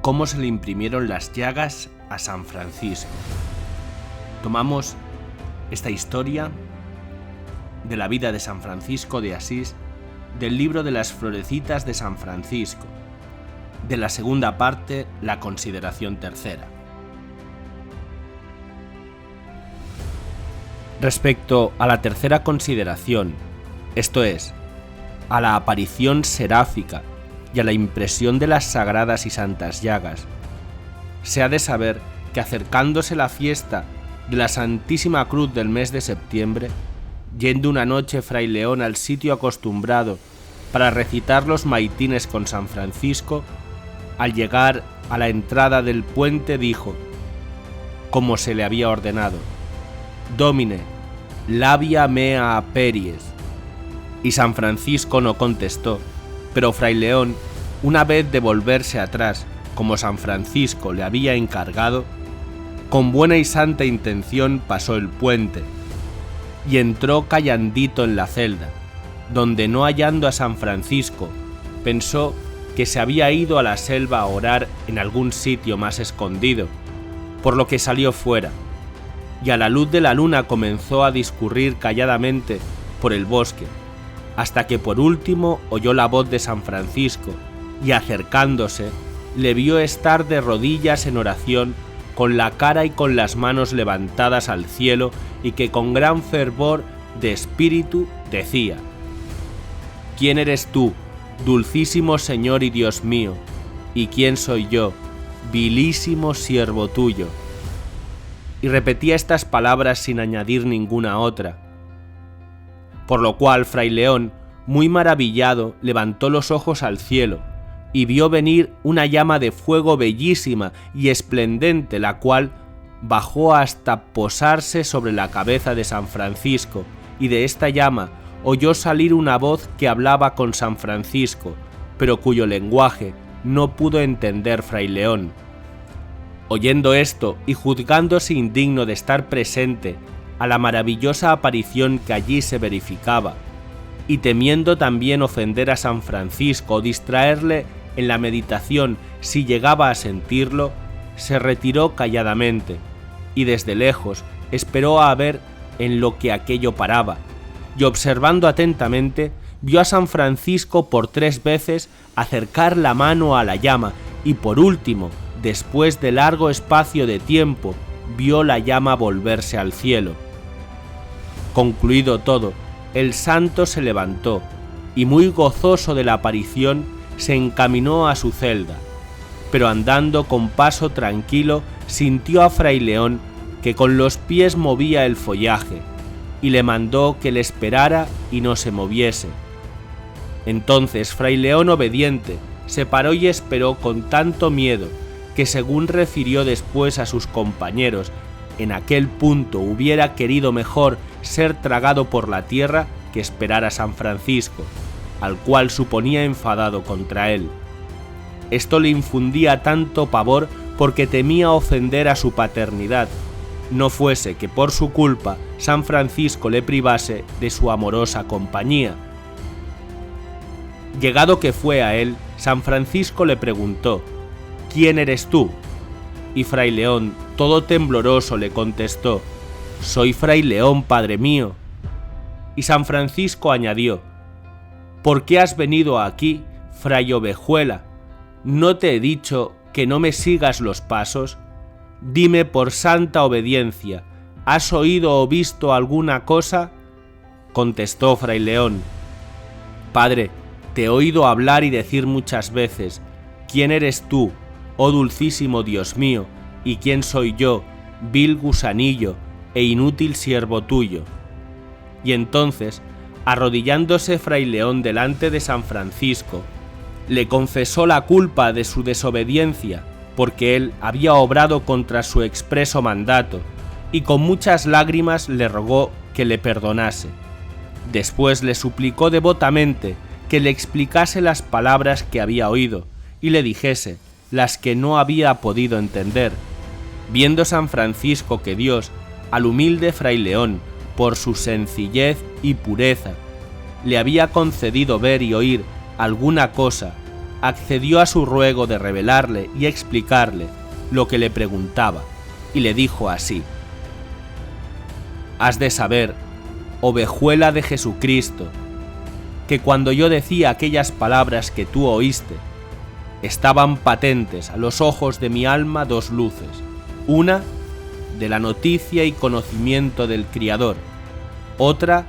cómo se le imprimieron las llagas a San Francisco. Tomamos esta historia de la vida de San Francisco de Asís del libro de las Florecitas de San Francisco, de la segunda parte, la consideración tercera. Respecto a la tercera consideración, esto es, a la aparición seráfica y a la impresión de las sagradas y santas llagas, se ha de saber que acercándose la fiesta de la Santísima Cruz del mes de septiembre, yendo una noche Fray León al sitio acostumbrado para recitar los maitines con San Francisco, al llegar a la entrada del puente dijo, como se le había ordenado, Domine, labia mea aperies. Y San Francisco no contestó, pero Fray León, una vez de volverse atrás, como San Francisco le había encargado, con buena y santa intención pasó el puente, y entró callandito en la celda, donde no hallando a San Francisco, pensó que se había ido a la selva a orar en algún sitio más escondido, por lo que salió fuera, y a la luz de la luna comenzó a discurrir calladamente por el bosque, hasta que por último oyó la voz de San Francisco, y acercándose, le vio estar de rodillas en oración, con la cara y con las manos levantadas al cielo, y que con gran fervor de espíritu decía, ¿Quién eres tú, dulcísimo Señor y Dios mío? ¿Y quién soy yo, vilísimo siervo tuyo? Y repetía estas palabras sin añadir ninguna otra. Por lo cual Fray León, muy maravillado, levantó los ojos al cielo, y vio venir una llama de fuego bellísima y esplendente, la cual bajó hasta posarse sobre la cabeza de San Francisco, y de esta llama oyó salir una voz que hablaba con San Francisco, pero cuyo lenguaje no pudo entender Fray León. Oyendo esto y juzgándose indigno de estar presente a la maravillosa aparición que allí se verificaba, y temiendo también ofender a San Francisco o distraerle en la meditación si llegaba a sentirlo, se retiró calladamente, y desde lejos esperó a ver en lo que aquello paraba, y observando atentamente, vio a San Francisco por 3 veces acercar la mano a la llama, y por último, después de largo espacio de tiempo, vio la llama volverse al cielo. Concluido todo, el santo se levantó, y muy gozoso de la aparición, se encaminó a su celda, pero andando con paso tranquilo, sintió a Fray León que con los pies movía el follaje, y le mandó que le esperara y no se moviese. Entonces Fray León obediente se paró y esperó con tanto miedo que, según refirió después a sus compañeros, en aquel punto hubiera querido mejor ser tragado por la tierra que esperar a San Francisco, al cual suponía enfadado contra él. Esto le infundía tanto pavor porque temía ofender a su paternidad, no fuese que por su culpa San Francisco le privase de su amorosa compañía. Llegado que fue a él, San Francisco le preguntó, ¿Quién eres tú? Y Fray León, todo tembloroso, le contestó, Soy Fray León, padre mío. Y San Francisco añadió, ¿Por qué has venido aquí, Fray Ovejuela? ¿No te he dicho que no me sigas los pasos? Dime por santa obediencia, ¿has oído o visto alguna cosa? Contestó Fray León, Padre, te he oído hablar y decir muchas veces, ¿quién eres tú, oh dulcísimo Dios mío, y quién soy yo, vil gusanillo e inútil siervo tuyo? Y entonces, arrodillándose Fray León delante de San Francisco, le confesó la culpa de su desobediencia, porque él había obrado contra su expreso mandato, y con muchas lágrimas le rogó que le perdonase. Después le suplicó devotamente que le explicase las palabras que había oído, y le dijese las que no había podido entender. Viendo San Francisco que Dios, al humilde Fray León, por su sencillez y pureza, le había concedido ver y oír alguna cosa accedió a su ruego de revelarle y explicarle lo que le preguntaba, y le dijo así: «Has de saber, ovejuela de Jesucristo, que cuando yo decía aquellas palabras que tú oíste, estaban patentes a los ojos de mi alma dos luces, una de la noticia y conocimiento del Criador, otra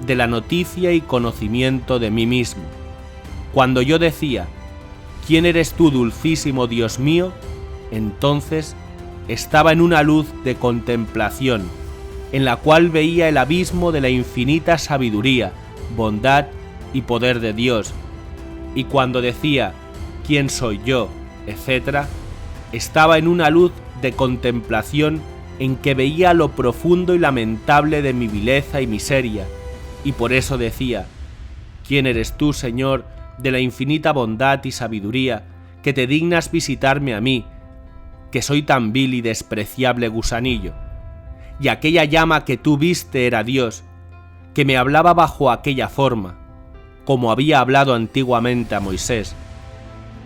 de la noticia y conocimiento de mí mismo. Cuando yo decía: ¿quién eres tú, dulcísimo Dios mío?, entonces estaba en una luz de contemplación, en la cual veía el abismo de la infinita sabiduría, bondad y poder de Dios, y cuando decía: ¿quién soy yo?, etc., estaba en una luz de contemplación en que veía lo profundo y lamentable de mi vileza y miseria, y por eso decía: ¿quién eres tú, Señor, de la infinita bondad y sabiduría, que te dignas visitarme a mí, que soy tan vil y despreciable gusanillo? Y aquella llama que tú viste era Dios, que me hablaba bajo aquella forma, como había hablado antiguamente a Moisés,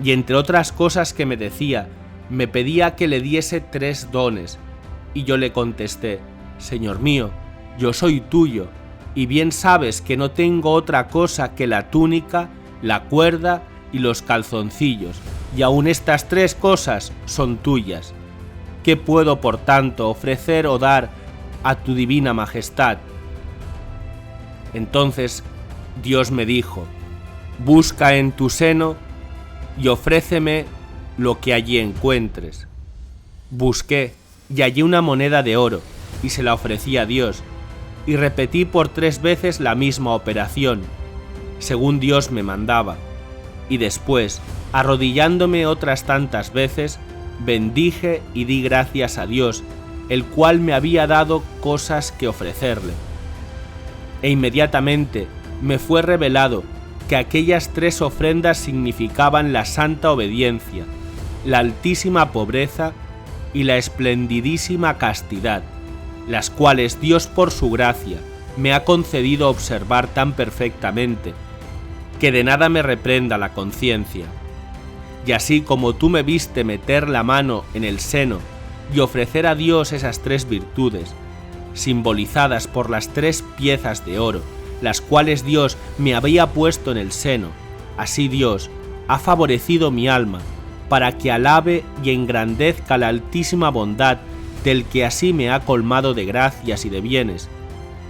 y entre otras cosas que me decía, me pedía que le diese 3 dones, y yo le contesté: Señor mío, yo soy tuyo, y bien sabes que no tengo otra cosa que la túnica, la cuerda y los calzoncillos, y aun estas 3 cosas son tuyas. ¿Qué puedo, por tanto, ofrecer o dar a tu divina majestad? Entonces Dios me dijo: busca en tu seno y ofréceme lo que allí encuentres. Busqué y hallé una moneda de oro, y se la ofrecí a Dios, y repetí por 3 veces la misma operación, según Dios me mandaba, y después, arrodillándome otras tantas veces, bendije y di gracias a Dios, el cual me había dado cosas que ofrecerle. E inmediatamente me fue revelado que aquellas 3 ofrendas significaban la santa obediencia, la altísima pobreza y la esplendidísima castidad, las cuales Dios por su gracia me ha concedido observar tan perfectamente, que de nada me reprenda la conciencia. Y así como tú me viste meter la mano en el seno y ofrecer a Dios esas 3 virtudes, simbolizadas por las 3 piezas de oro, las cuales Dios me había puesto en el seno, así Dios ha favorecido mi alma, para que alabe y engrandezca la altísima bondad del que así me ha colmado de gracias y de bienes.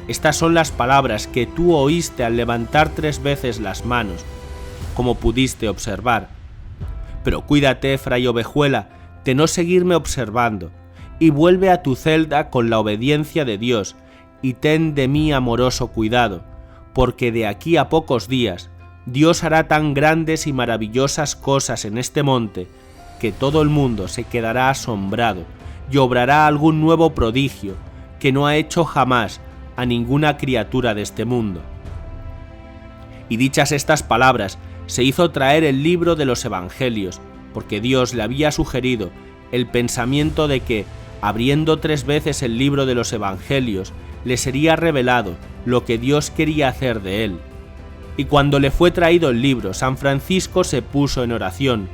Estas son las palabras que tú oíste al levantar 3 veces las manos, como pudiste observar. Pero cuídate, fray ovejuela, de no seguirme observando, y vuelve a tu celda con la obediencia de Dios, y ten de mí amoroso cuidado, porque de aquí a pocos días Dios hará tan grandes y maravillosas cosas en este monte, que todo el mundo se quedará asombrado y obrará algún nuevo prodigio que no ha hecho jamás a ninguna criatura de este mundo. Y dichas estas palabras, se hizo traer el libro de los Evangelios, porque Dios le había sugerido el pensamiento de que, abriendo 3 veces el libro de los Evangelios, le sería revelado lo que Dios quería hacer de él. Y cuando le fue traído el libro, San Francisco se puso en oración,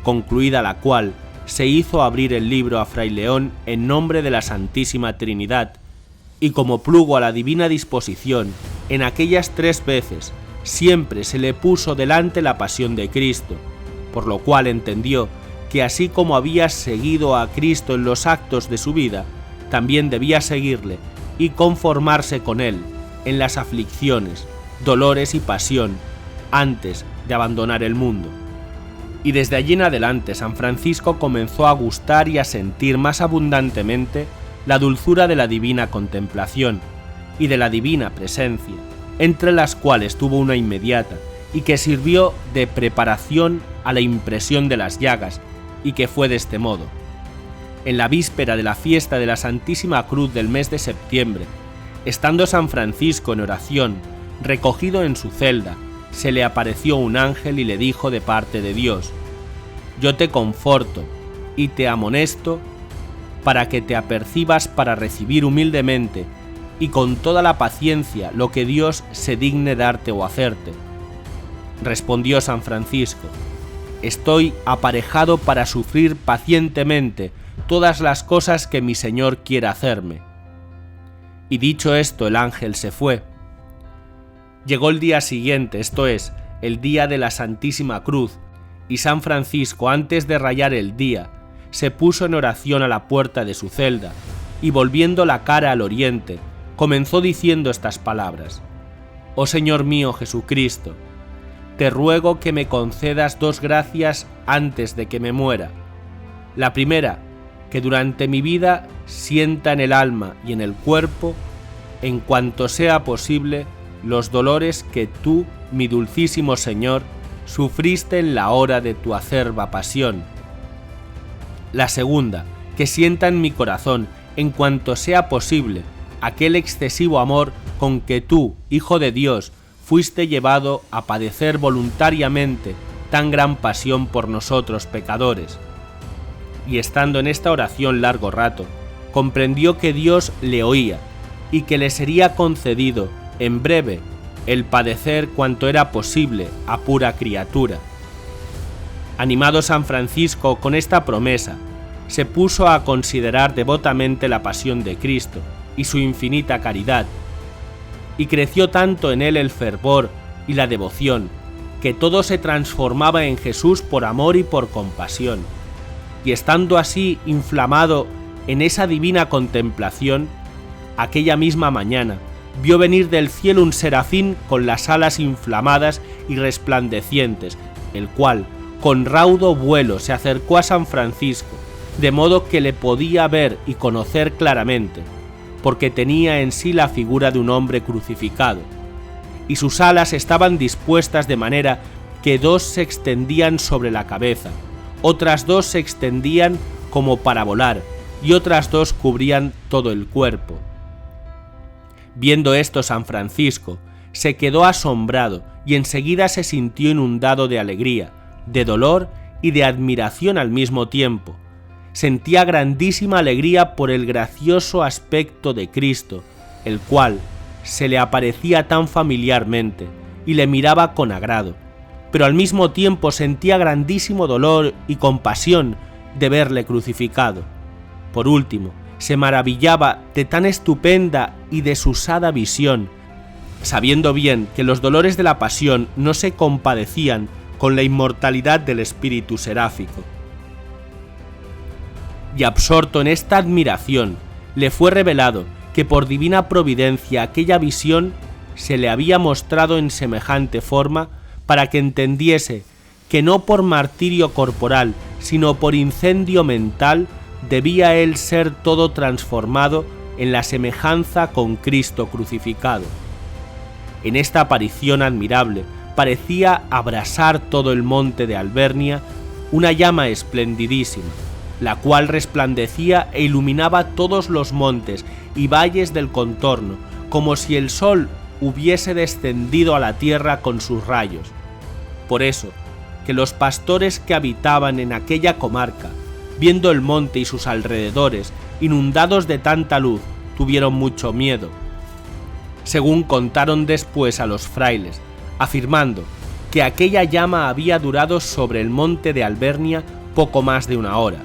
concluida la cual, se hizo abrir el libro a Fray León en nombre de la Santísima Trinidad, y como plugo a la divina disposición, en aquellas 3 veces siempre se le puso delante la pasión de Cristo, por lo cual entendió que así como había seguido a Cristo en los actos de su vida, también debía seguirle y conformarse con él en las aflicciones, dolores y pasión antes de abandonar el mundo. Y desde allí en adelante San Francisco comenzó a gustar y a sentir más abundantemente la dulzura de la divina contemplación y de la divina presencia, entre las cuales tuvo una inmediata y que sirvió de preparación a la impresión de las llagas, y que fue de este modo. En la víspera de la fiesta de la Santísima Cruz del mes de septiembre, estando San Francisco en oración, recogido en su celda, se le apareció un ángel y le dijo de parte de Dios: yo te conforto y te amonesto para que te apercibas para recibir humildemente y con toda la paciencia lo que Dios se digne darte o hacerte. Respondió San Francisco: estoy aparejado para sufrir pacientemente todas las cosas que mi Señor quiera hacerme. Y dicho esto, el ángel se fue. Llegó el día siguiente, esto es, el día de la Santísima Cruz, y San Francisco, antes de rayar el día, se puso en oración a la puerta de su celda, y volviendo la cara al oriente, comenzó diciendo estas palabras: «Oh Señor mío Jesucristo, te ruego que me concedas dos gracias antes de que me muera. La primera, que durante mi vida sienta en el alma y en el cuerpo, en cuanto sea posible, los dolores que tú, mi dulcísimo Señor, sufriste en la hora de tu acerba pasión. La segunda, que sienta en mi corazón, en cuanto sea posible, aquel excesivo amor con que tú, Hijo de Dios, fuiste llevado a padecer voluntariamente tan gran pasión por nosotros pecadores». Y estando en esta oración largo rato, comprendió que Dios le oía y que le sería concedido, en breve, el padecer cuanto era posible a pura criatura. Animado San Francisco con esta promesa, se puso a considerar devotamente la pasión de Cristo y su infinita caridad, y creció tanto en él el fervor y la devoción, que todo se transformaba en Jesús por amor y por compasión. Y estando así inflamado en esa divina contemplación, aquella misma mañana vio venir del cielo un serafín con las alas inflamadas y resplandecientes, el cual, con raudo vuelo, se acercó a San Francisco, de modo que le podía ver y conocer claramente, porque tenía en sí la figura de un hombre crucificado, y sus alas estaban dispuestas de manera que dos se extendían sobre la cabeza, otras dos se extendían como para volar, y otras dos cubrían todo el cuerpo. Viendo esto, San Francisco se quedó asombrado y enseguida se sintió inundado de alegría, de dolor y de admiración al mismo tiempo. Sentía grandísima alegría por el gracioso aspecto de Cristo, el cual se le aparecía tan familiarmente y le miraba con agrado, pero al mismo tiempo sentía grandísimo dolor y compasión de verle crucificado. Por último, se maravillaba de tan estupenda y desusada visión, sabiendo bien que los dolores de la pasión no se compadecían con la inmortalidad del espíritu seráfico. Y absorto en esta admiración, le fue revelado que por divina providencia aquella visión se le había mostrado en semejante forma para que entendiese que no por martirio corporal, sino por incendio mental, debía él ser todo transformado en la semejanza con Cristo crucificado. En esta aparición admirable parecía abrasar todo el monte de Albernia una llama esplendidísima, la cual resplandecía e iluminaba todos los montes y valles del contorno, como si el sol hubiese descendido a la tierra con sus rayos. Por eso, que los pastores que habitaban en aquella comarca, viendo el monte y sus alrededores inundados de tanta luz, tuvieron mucho miedo, según contaron después a los frailes, afirmando que aquella llama había durado sobre el monte de Albernia poco más de una hora.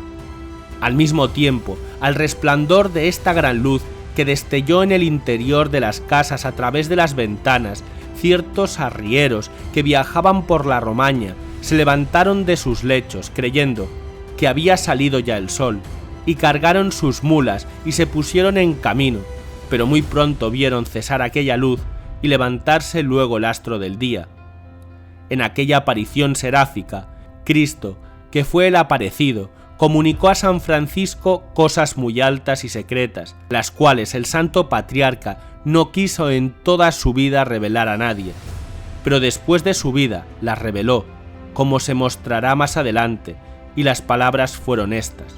Al mismo tiempo, al resplandor de esta gran luz que destelló en el interior de las casas a través de las ventanas, ciertos arrieros que viajaban por la Romaña se levantaron de sus lechos, creyendo que había salido ya el sol, y cargaron sus mulas y se pusieron en camino, pero muy pronto vieron cesar aquella luz y levantarse luego el astro del día. En aquella aparición seráfica, Cristo, que fue el aparecido, comunicó a San Francisco cosas muy altas y secretas, las cuales el santo patriarca no quiso en toda su vida revelar a nadie, pero después de su vida las reveló, como se mostrará más adelante, y las palabras fueron estas: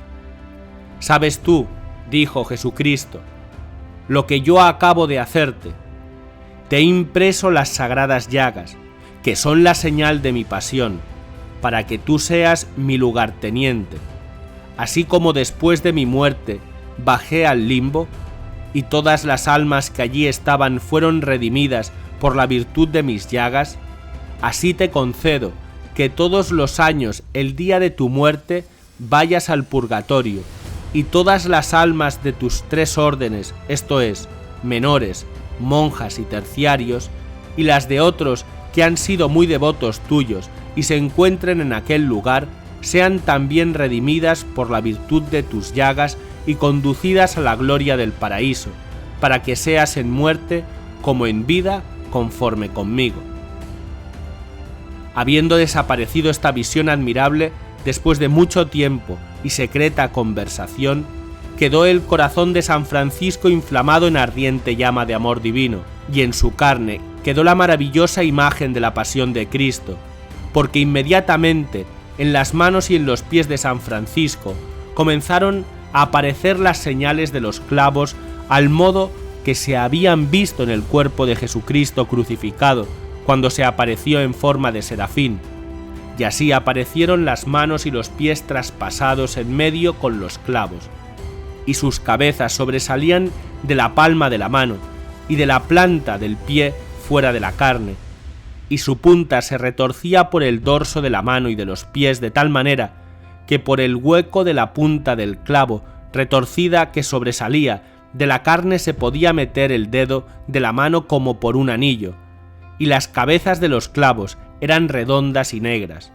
«¿Sabes tú?», dijo Jesucristo, «lo que yo acabo de hacerte. Te he impreso las sagradas llagas, que son la señal de mi pasión, para que tú seas mi lugarteniente. Así como después de mi muerte bajé al limbo, y todas las almas que allí estaban fueron redimidas por la virtud de mis llagas, así te concedo que todos los años, el día de tu muerte, vayas al purgatorio, y todas las almas de tus 3 órdenes, esto es, menores, monjas y terciarios, y las de otros que han sido muy devotos tuyos y se encuentren en aquel lugar, sean también redimidas por la virtud de tus llagas y conducidas a la gloria del paraíso, para que seas en muerte como en vida conforme conmigo. Habiendo desaparecido esta visión admirable, después de mucho tiempo y secreta conversación, quedó el corazón de San Francisco inflamado en ardiente llama de amor divino, y en su carne quedó la maravillosa imagen de la pasión de Cristo, porque inmediatamente en las manos y en los pies de San Francisco comenzaron a aparecer las señales de los clavos al modo que se habían visto en el cuerpo de Jesucristo crucificado cuando se apareció en forma de serafín, y así aparecieron las manos y los pies traspasados en medio con los clavos, y sus cabezas sobresalían de la palma de la mano y de la planta del pie fuera de la carne, y su punta se retorcía por el dorso de la mano y de los pies de tal manera que por el hueco de la punta del clavo retorcida que sobresalía de la carne se podía meter el dedo de la mano como por un anillo, y las cabezas de los clavos eran redondas y negras.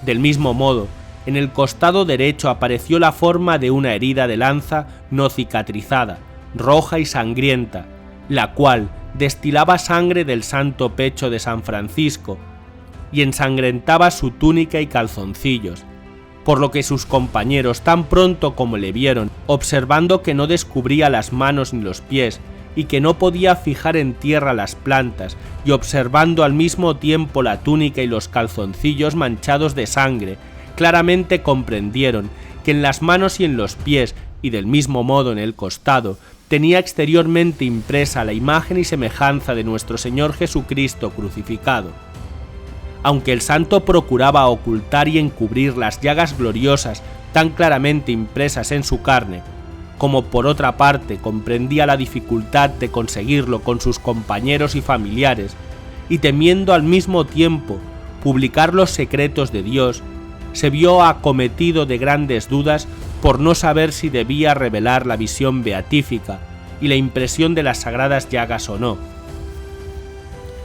Del mismo modo, en el costado derecho apareció la forma de una herida de lanza no cicatrizada, roja y sangrienta, la cual destilaba sangre del santo pecho de San Francisco y ensangrentaba su túnica y calzoncillos, por lo que sus compañeros, tan pronto como le vieron, observando que no descubría las manos ni los pies y que no podía fijar en tierra las plantas, y observando al mismo tiempo la túnica y los calzoncillos manchados de sangre, claramente comprendieron que en las manos y en los pies, y del mismo modo en el costado, tenía exteriormente impresa la imagen y semejanza de nuestro Señor Jesucristo crucificado. Aunque el santo procuraba ocultar y encubrir las llagas gloriosas tan claramente impresas en su carne, como por otra parte comprendía la dificultad de conseguirlo con sus compañeros y familiares, y temiendo al mismo tiempo publicar los secretos de Dios, se vio acometido de grandes dudas por no saber si debía revelar la visión beatífica y la impresión de las sagradas llagas o no.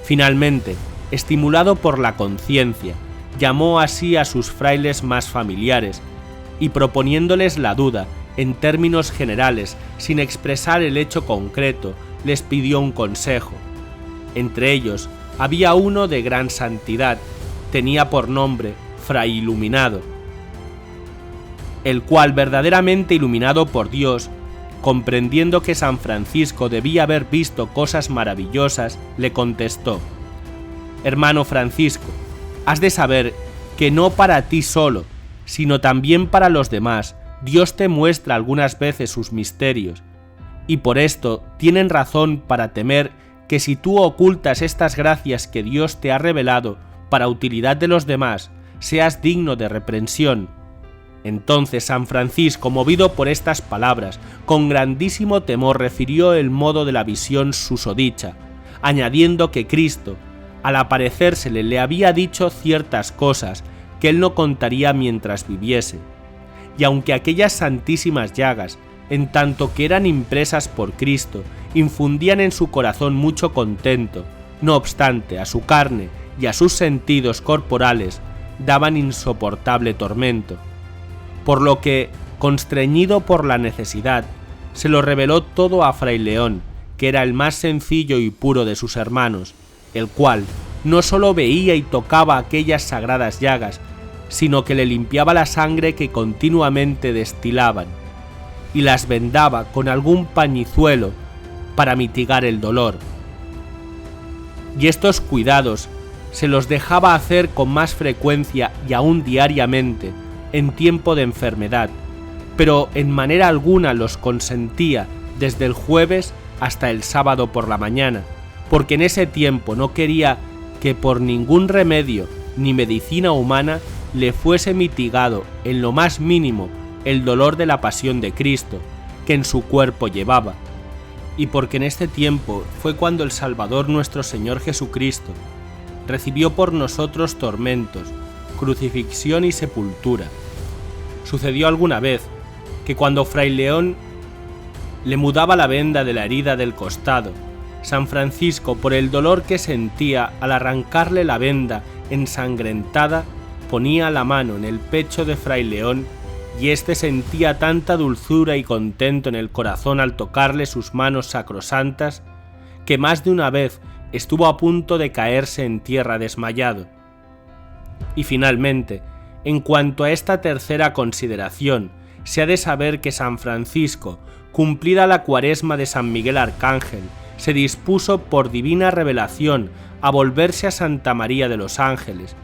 Finalmente, estimulado por la conciencia, llamó así a sus frailes más familiares, y proponiéndoles la duda, en términos generales, sin expresar el hecho concreto, les pidió un consejo. Entre ellos, había uno de gran santidad, tenía por nombre Fray Iluminado, el cual, verdaderamente iluminado por Dios, comprendiendo que San Francisco debía haber visto cosas maravillosas, le contestó: «Hermano Francisco, has de saber que no para ti solo, sino también para los demás, Dios te muestra algunas veces sus misterios, y por esto tienen razón para temer que si tú ocultas estas gracias que Dios te ha revelado para utilidad de los demás, seas digno de reprensión». Entonces San Francisco, movido por estas palabras, con grandísimo temor refirió el modo de la visión susodicha, añadiendo que Cristo, al aparecérsele, le había dicho ciertas cosas que él no contaría mientras viviese, y aunque aquellas santísimas llagas, en tanto que eran impresas por Cristo, infundían en su corazón mucho contento, no obstante, a su carne y a sus sentidos corporales daban insoportable tormento, por lo que, constreñido por la necesidad, se lo reveló todo a Fray León, que era el más sencillo y puro de sus hermanos, el cual no sólo veía y tocaba aquellas sagradas llagas, sino que le limpiaba la sangre que continuamente destilaban, y las vendaba con algún pañizuelo para mitigar el dolor. Y estos cuidados se los dejaba hacer con más frecuencia y aún diariamente, en tiempo de enfermedad, pero en manera alguna los consentía desde el jueves hasta el sábado por la mañana, porque en ese tiempo no quería que por ningún remedio ni medicina humana le fuese mitigado en lo más mínimo el dolor de la pasión de Cristo, que en su cuerpo llevaba, y porque en este tiempo fue cuando el Salvador nuestro Señor Jesucristo recibió por nosotros tormentos, crucifixión y sepultura. Sucedió alguna vez que cuando Fray León le mudaba la venda de la herida del costado, San Francisco, por el dolor que sentía al arrancarle la venda ensangrentada, ponía la mano en el pecho de Fray León y éste sentía tanta dulzura y contento en el corazón al tocarle sus manos sacrosantas que más de una vez estuvo a punto de caerse en tierra desmayado. Y finalmente, en cuanto a esta tercera consideración, se ha de saber que San Francisco, cumplida la cuaresma de San Miguel Arcángel, se dispuso por divina revelación a volverse a Santa María de los Ángeles,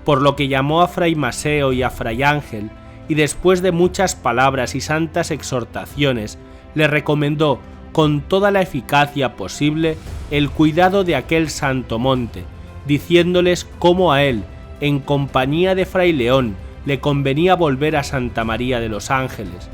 por lo que llamó a Fray Maseo y a Fray Ángel, y después de muchas palabras y santas exhortaciones, le recomendó con toda la eficacia posible el cuidado de aquel santo monte, diciéndoles cómo a él, en compañía de Fray León, le convenía volver a Santa María de los Ángeles.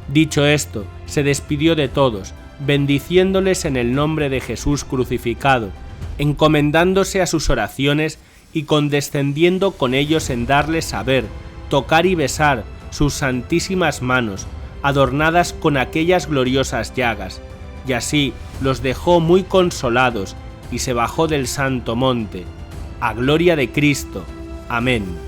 Dicho esto, se despidió de todos, bendiciéndoles en el nombre de Jesús crucificado, encomendándose a sus oraciones y condescendiendo con ellos en darles saber, tocar y besar sus santísimas manos, adornadas con aquellas gloriosas llagas, y así los dejó muy consolados y se bajó del santo monte. A gloria de Cristo. Amén.